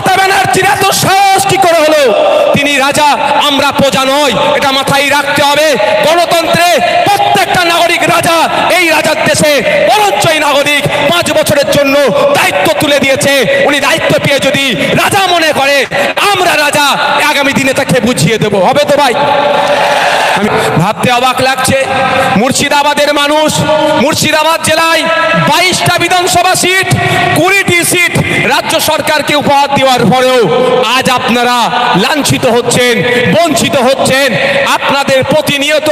মমতা ব্যানার্জির এত সাহস কি করে হলো? তিনি রাজা, আমরা প্রজা নই, এটা মাথায় রাখতে হবে। গণতন্ত্রে প্রত্যেকটা নাগরিক রাজা। এই রাজার দেশে বরঞ্চ এই নাগরিক 5 বছরের জন্য দায়িত্ব তুলে দিয়েছে। উনি দায়িত্ব পেয়ে যদি রাজা মনে করে আমরা রাজা, আগামী দিনে তাকে বুঝিয়ে দেব। হবে তো ভাই? আমি ভাবতে অবাক লাগছে, মুর্শিদাবাদের মানুষ, মুর্শিদাবাদ জেলায় 22টা বিধানসভা সিট, 20টি সিট রাজ্য সরকারকে উপহার দেওয়ার পরেও আজ আপনারা লাঞ্ছিত হচ্ছেন, বঞ্চিত হচ্ছেন। আপনাদের প্রতিনিয়ত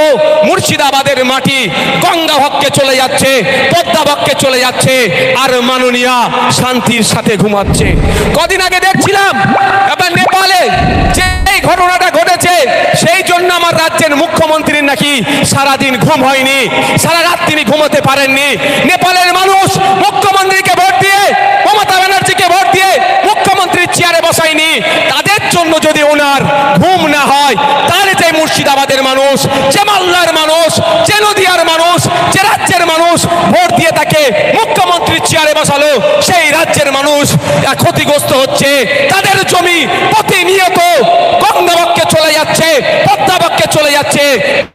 মুর্শিদাবাদের মাটি গঙ্গা হককে চলে যাচ্ছে, পদ্মা হককে চলে যাচ্ছে, আর মাননীয়া শান্তির সাথে ঘুমাচ্ছে। কদিন আগে দেখছিলাম এবার নেপালে যে এই ঘটনাটা ঘটেছে, সেই জন্য আমার রাজ্যের মুখ্যমন্ত্রীর নাকি সারাদিন ঘুম হয়নি, সারা রাত তিনি ঘুমোতে পারেননি। নেপালের মানুষ মুখ্যমন্ত্রীকে ভোট দিয়ে, মমতা ব্যানার্জিকে ভোট দিয়ে মুখ্যমন্ত্রীর চেয়ারে বসায়নি। তাদের জন্য যদি ওনার ঘুম না হয়, তাহলে যে মুর্শিদাবাদের মানুষ, যে মালদার মানুষ, যে নদিয়ার মানুষ, যে রাজ্যের মানুষ ভোট দিয়ে তাকে মুখ্যমন্ত্রীর চেয়ারে বসালো, সেই রাজ্যের মানুষ ক্ষতিগ্রস্ত হচ্ছে। তাদের জমি প্রতিনিয়ত গঙ্গাবক্ষে চলে যাচ্ছে, পদ্মাবক্ষে চলে যাচ্ছে।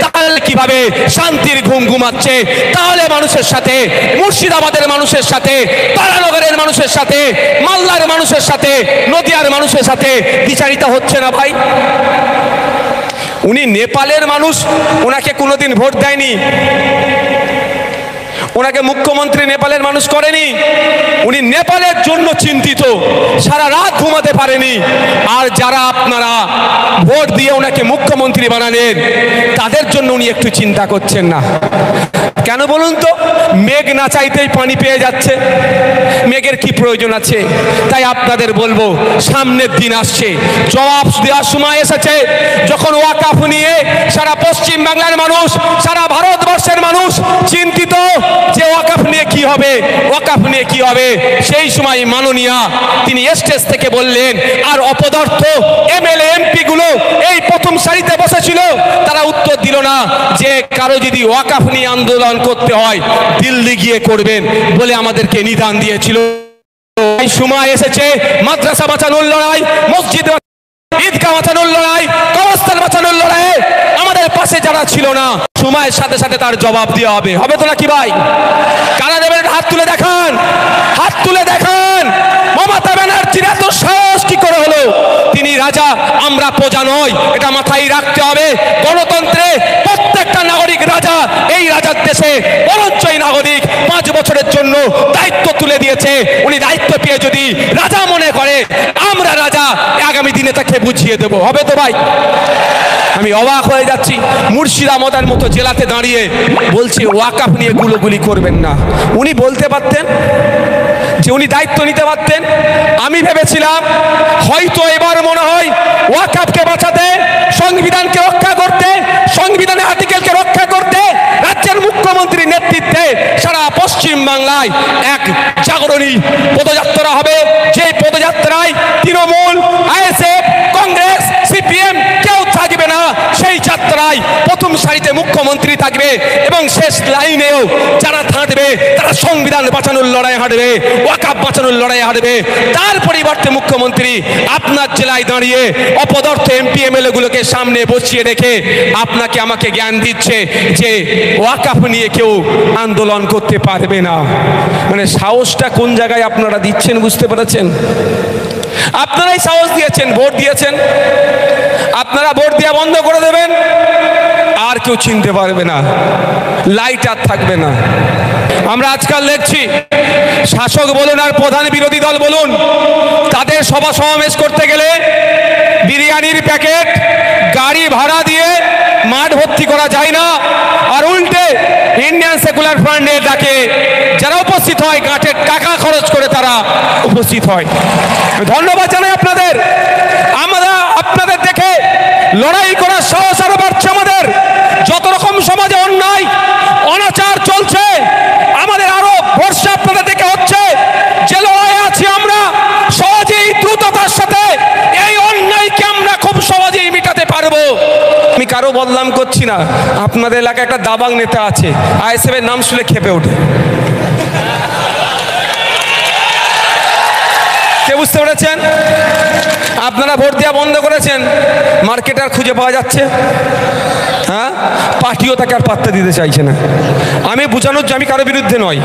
তাহলে কিভাবে শান্তির ঘুম ঘুমাচ্ছে? তাহলে মানুষের সাথে, মুর্শিদাবাদের মানুষের সাথে, তারানগরের মানুষের সাথে, মালদার মানুষের সাথে, নদিয়ার মানুষের সাথে বিচারিতা হচ্ছে না ভাই? উনি নেপালের মানুষ, ওনাকে কোনোদিন ভোট দেয়নি, ওনাকে মুখ্যমন্ত্রী নেপালের মানুষ করেনি। উনি নেপালের জন্য চিন্তিত, সারা রাত ঘুমাতে পারেনি। আর যারা আপনারা ভোট দিয়ে ওনাকে মুখ্যমন্ত্রী বানালেন, তাদের জন্য উনি একটু চিন্তা করছেন না। কেন বলুন তো? মেঘ না চাইতেই পানি পেয়ে যাচ্ছে, মেঘের কি প্রয়োজন আছে? তাই আপনাদের বলবো, সামনের দিন আসছে, জবাব দেওয়ার সময় এসেছে। যখন ওয়াকফ নিয়ে সারা পশ্চিম বাংলার মানুষ, সারা ভারতবর্ষের মানুষ চিন্তিত যে ওয়াকফ নিয়ে কি হবে, ওয়াকফ নিয়ে কি হবে, সেই সময় মাননীয়া তিনি স্টেজ থেকে বললেন। আর অপদার্থ এমএলএ এমপি গুলো এই প্রথম সারিতে বসেছিল, তারা উত্তর দিল না যে কারো যদি ওয়াকফ নিয়ে আন্দোলন করতে হয় দিল্লি গিয়ে করবেন বলে আমাদেরকে নিদান দিয়েছিল। এই সময় এসেছে মাদ্রাসা বাঁচানোর লড়াই, মসজিদ, ঈদগাহ বাঁচানোর লড়াই, কবরস্থান বাঁচানোর লড়াই। আমাদের পাশে যারা ছিল না, সময়ের সাথে সাথে তার জবাব দেওয়া হবে। হবে তো নাকি ভাই? কারা দেবেন? হাত তুলে দেখান, হাত তুলে দেখান। মমতা ব্যানার্জির এত সাহস কি করে হলো? তিনি রাজা, আমরা প্রজা নই, এটা মাথায় রাখতে হবে। গণতন্ত্রে প্রত্যেকটা নাগরিক রাজা। এই রাজার দেশে বরঞ্চ এই নাগরিক 5 বছরের জন্য দায়িত্ব তুলে দিয়েছে। উনি দায়িত্ব পেয়ে যদি রাজা মনে করে আমরা রাজা, আগামী দিনে তাকে বুঝিয়ে দেব। হবে তো ভাই? আমি অবাক হয়ে যাচ্ছি, মুর্শিদাবাদের মতো জেলাতে দাঁড়িয়ে বলছে ওয়াকফ নিয়ে গুলোগুলি করবেন না। উনি বলতে পারতেন যে উনি দায়িত্ব নিতে পারতেন। আমি ভেবেছিলাম হয়তো এবার মনে হয় ওয়াকফকে বাঁচাতে, সংবিধানকে রক্ষা করতে, সংবিধানের আর্টিকেলকে রক্ষা করতে রাজ্যের মুখ্যমন্ত্রীর নেতৃত্বে সারা পশ্চিম বাংলায় এক জাগরণী পদযাত্রা হবে। যে পদযাত্রায় তৃণমূল, আইএসএফ, কংগ্রেস, সিপিএম কেউ থাকবে না। সেই যাত্রায় প্রথম সারিতে মুখ্যমন্ত্রী থাকবে এবং শেষ লাইনেও যারা থাকবে তারা সংবিধান বাঁচানোর লড়াই হাঁটবে, ওয়াকফ বাঁচানোর লড়াই হাঁটবে। তার পরিবর্তে মুখ্যমন্ত্রী আপনার জেলায় দাঁড়িয়ে অপদার্থ এমপি এমএলএ গুলোকে সামনে বসিয়ে রেখে আপনাকে আমাকে জ্ঞান দিচ্ছে যে ওয়াকফ নিয়ে কেউ আন্দোলন করতে পারবে না। মানে সাহসটা কোন জায়গায় আপনারা দিচ্ছেন বুঝতে পেরেছেন? আপনারাই সাহস দিয়েছেন, ভোট দিয়েছেন। আপনারা ভোট দেওয়া বন্ধ করে দেবেন, আর কেউ চিনতে পারবে না, লাইট আর থাকবে না। আমরা আজকাল দেখছি শাসক বলুন আর প্রধান বিরোধী দল বলুন, তাদের সভা সমাবেশ করতে গেলে বিরিয়ানির প্যাকেট গাড়ি ভাড়া দিয়ে মাঠ ভর্তি করা যায় না, আর উল্টে ইন্ডিয়ান সেকুলার ফ্রন্টের ডাকে যারা উপস্থিত হয় গাঁটের টাকা খরচ করে তারা উপস্থিত হয়। ধন্যবাদ জানাই আপনাদের। আমরা আপনাদের দেখে লড়াই করার সাহস আরো বাড়ছে আমাদের। যত রকম সমাজে অন্যায় অনাচার চলছে, আমাদের আরো ভরসা আপনাদের দেখে হচ্ছে যে লড়াই আছি আমরা সহজেই, দ্রুততার সাথে এই অন্যায়কে আমরা খুব সহজেই মিটাতে পারবো। আমি কারো বদনাম করছি না, আপনাদের এলাকায় একটা দাবাং নেতা আছে, আইএসএফ এর নাম শুনে খেপে ওঠে। কে বুঝতে পেরেছেন? আপনারা ভোট দেওয়া বন্ধ করেছেন, মার্কেটার খুঁজে পাওয়া যাচ্ছে, হ্যাঁ, পার্টিও তাকে আর পাত্তা দিতে চাইছে না। আমি বোঝানোর, আমি কারো বিরুদ্ধে নয়,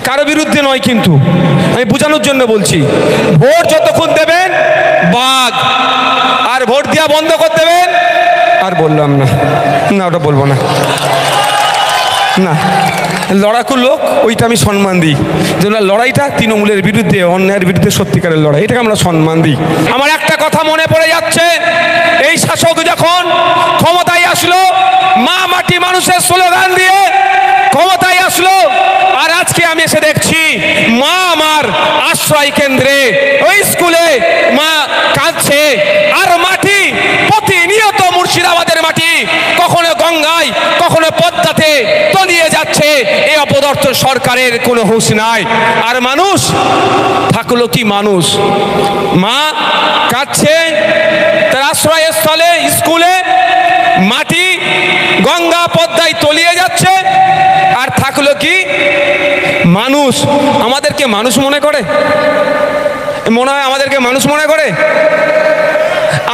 কারো বিরুদ্ধে নয়, কিন্তু আমি বোঝানোর জন্য বলছি, ভোট যতক্ষণ দেবেন বাঘ, আর ভোট দেওয়া বন্ধ করে দেবেন, আর বললাম না, না ওটা বলবো না, না লড়াকু লোক ওইটা আমি সম্মান দিই, যে লড়াইটা তৃণমূলের বিরুদ্ধে, অন্যায়ের বিরুদ্ধে সত্যিকারের লড়াই, এটাকে আমরা সম্মান দিই। আমার একটা কথা মনে পড়ে যাচ্ছে, এই শাসক যখন ক্ষমতায় আসলো, মা মাটি মানুষের স্লোগান দিয়ে ক্ষমতায় আসলো, আর আজকে আমি এসে দেখছি মা আমার আশ্রয় কেন্দ্রে, ওই স্কুলে মা কাঁদছে, আর মাটি প্রতিনিয়ত মুর্শিদাবাদের মাটি কখনো গঙ্গায় কখনো পদ্মাতে তলিয়ে যাচ্ছে, এই অপদার্থ সরকারের কোনো হুঁশ নাই। আর মানুষ থাকলো কি, মানুষ মা কাঁদছে, তার আশ্রয়স্থলে স্কুলে মাটি গঙ্গা পদ্মায় তলিয়ে যাচ্ছে, আর থাকলো কি মানুষ। আমাদেরকে মানুষ মনে করে, মনে হয় আমাদেরকে মানুষ মনে করে?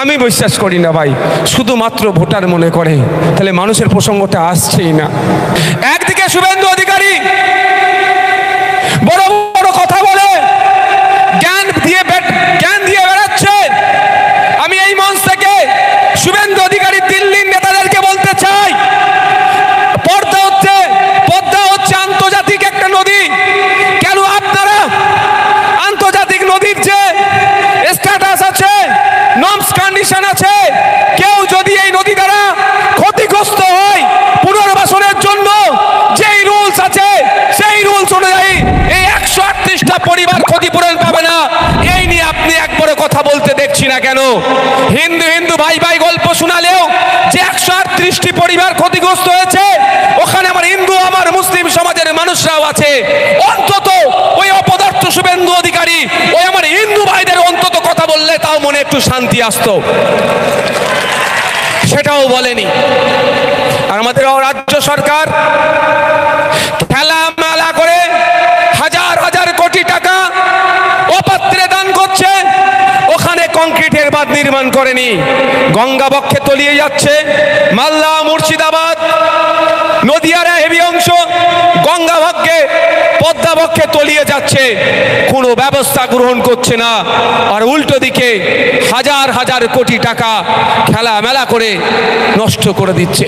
আমি বিশ্বাস করি না ভাই, শুধুমাত্র ভোটার মনে করে। তাহলে মানুষের প্রসঙ্গটা আসছেই না। একদিকে শুভেন্দু অধিকারী বড় বড় কথা বলে, জ্ঞান দিয়ে বেড়াচ্ছে। আমি এই মঞ্চ থেকে শুভেন্দু অধিকারী দিল্লির নেতাদেরকে বলতে চাই, পদ্মা হচ্ছে আন্তর্জাতিক একটা নদী। কেন আপনারা আন্তর্জাতিক নদীর যে স্ট্যাটাস আছে, নর্মস কন্ডিশন আছে, কেউ যদি এই নদী দ্বারা ক্ষতিগ্রস্ত হয়, পুনর্বাসনের জন্য যেই রুলস আছে সেই রুলস অনুযায়ী এই 138টা পরিবার ক্ষতিপূরণ পাবে না। এই নিয়ে আপনি একবারও কথা বলতে দেখছি না কেন? হিন্দু হিন্দু ভাই ভাই গল্প শোনালেও যে 138টি পরিবার ক্ষতিগ্রস্ত হয়েছে, ওখানে আমার হিন্দু, আমার মুসলিম সমাজের মানুষরাও আছে। অন্তত ওই অপদার্থ শুভেন্দু অধিকারী ওই আমার হিন্দু ভাইদের অন্তত কথা বললে তাও মনে একটু শান্তি আসতো, সেটাও বলেনি। আর আমাদের রাজ্য সরকার খেলামেলা করে হাজার হাজার কোটি টাকা অপাত্রে দান করছে, ওখানে কংক্রিটের বাঁধ নির্মাণ করেনি, গঙ্গা বক্ষে তলিয়ে যাচ্ছে। মালদা, মুর্শিদাবাদ, নদিয়ার হেভি অংশ গঙ্গা বক্ষে, পদ্মা বক্ষে তলিয়ে যাচ্ছে, কোনো ব্যবস্থা গ্রহণ করছে না। আর উল্টো দিকে হাজার হাজার কোটি টাকা খেলামেলা করে নষ্ট করে দিচ্ছে।